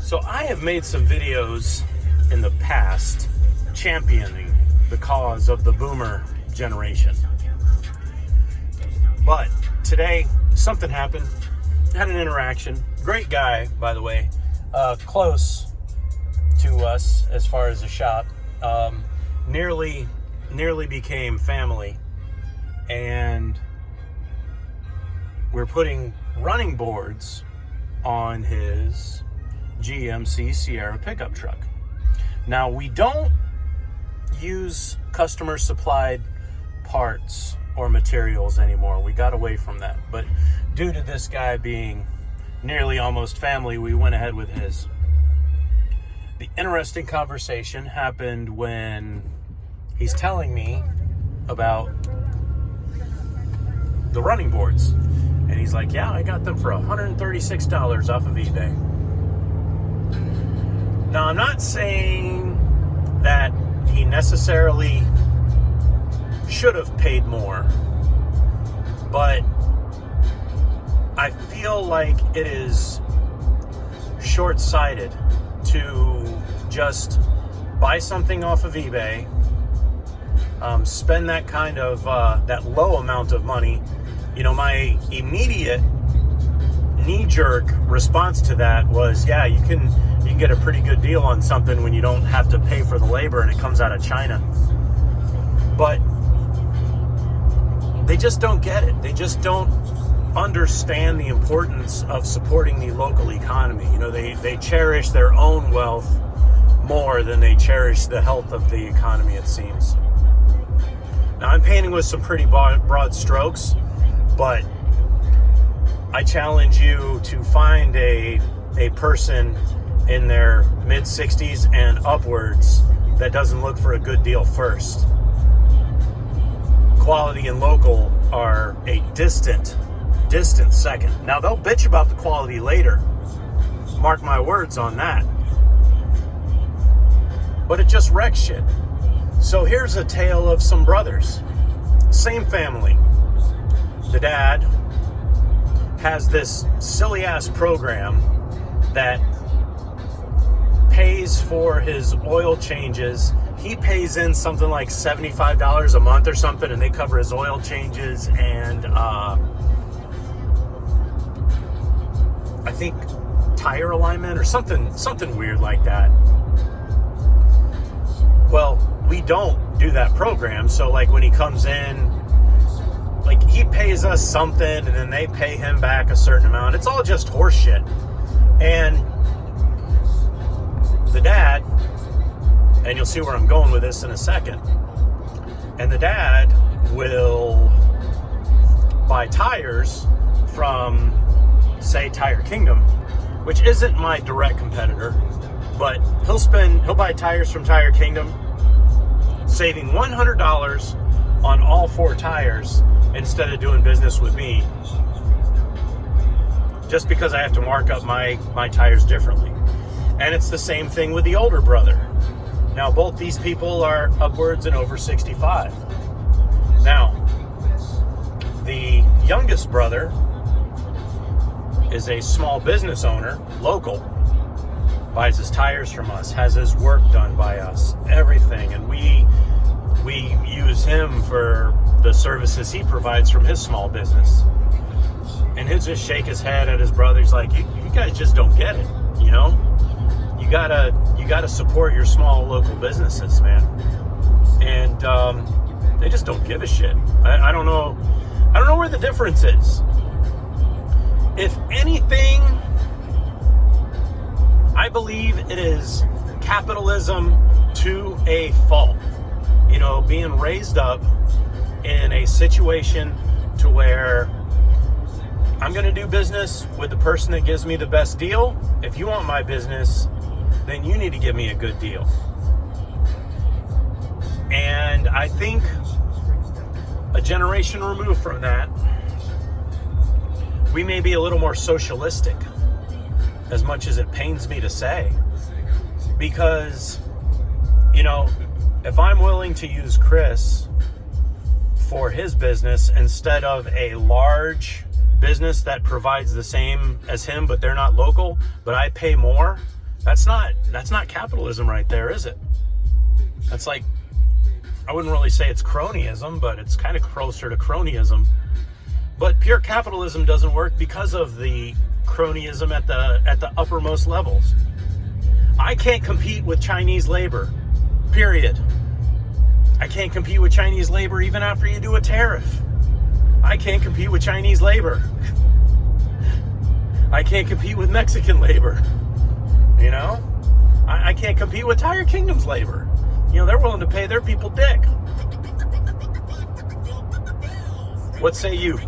So I have made some videos in the past championing the cause of the boomer generation. But today, something happened. Had an interaction. Great guy, by the way. Close to us as far as the shop. Nearly became family. And we're putting running boards on his GMC Sierra pickup truck. Now, we don't use customer supplied parts or materials anymore. We got away from that. But due to this guy being nearly almost family, we went ahead with his. The interesting conversation happened when he's telling me about the running boards. And he's like, yeah, I got them for $136 off of eBay. Now, I'm not saying that he necessarily should have paid more, but I feel like it is short-sighted to just buy something off of eBay, spend that kind of, that low amount of money. You know, my immediate knee-jerk response to that was, yeah, you can get a pretty good deal on something when you don't have to pay for the labor and it comes out of China. But they just don't get it. They just don't understand the importance of supporting the local economy. You know, they cherish their own wealth more than they cherish the health of the economy, it seems. Now, I'm painting with some pretty broad strokes, but I challenge you to find a person in their mid-60s and upwards that doesn't look for a good deal first. Quality and local are a distant second. Now, they'll bitch about the quality later. Mark my words on that. But it just wrecks shit. So here's a tale of some brothers. Same family. The dad has this silly-ass program that pays for his oil changes. He pays in something like $75 a month or something, and they cover his oil changes and I think tire alignment or something weird like that. Well, we don't do that program, so like when he comes in, like he pays us something and then they pay him back a certain amount. It's all just horse shit. And the dad, and you'll see where I'm going with this in a second, and the dad will buy tires from, say, Tire Kingdom, which isn't my direct competitor, but he'll buy tires from Tire Kingdom, saving $100 on all 4 tires instead of doing business with me, just because I have to mark up my tires differently. And it's the same thing with the older brother. Now, both these people are upwards and over 65. Now, the youngest brother is a small business owner, local, buys his tires from us, has his work done by us, everything. And we use him for the services he provides from his small business. And he'll just shake his head at his brother. He's like, you guys just don't get it, you know? You gotta support your small local businesses, man. And they just don't give a shit. I don't know where the difference is. If anything, I believe it is capitalism to a fault. You know, being raised up in a situation to where I'm going to do business with the person that gives me the best deal. If you want my business, then you need to give me a good deal. And I think a generation removed from that, we may be a little more socialistic, as much as it pains me to say. Because, you know, if I'm willing to use Chris for his business instead of a large business that provides the same as him, but they're not local, but I pay more, That's not capitalism right there, is it? That's like, I wouldn't really say it's cronyism, but it's kind of closer to cronyism. But pure capitalism doesn't work because of the cronyism at the uppermost levels. I can't compete with Chinese labor, period. I can't compete with Chinese labor even after you do a tariff. I can't compete with Chinese labor. I can't compete with Mexican labor. You know? I can't compete with Tire Kingdom's labor. You know, they're willing to pay their people dick. What say you?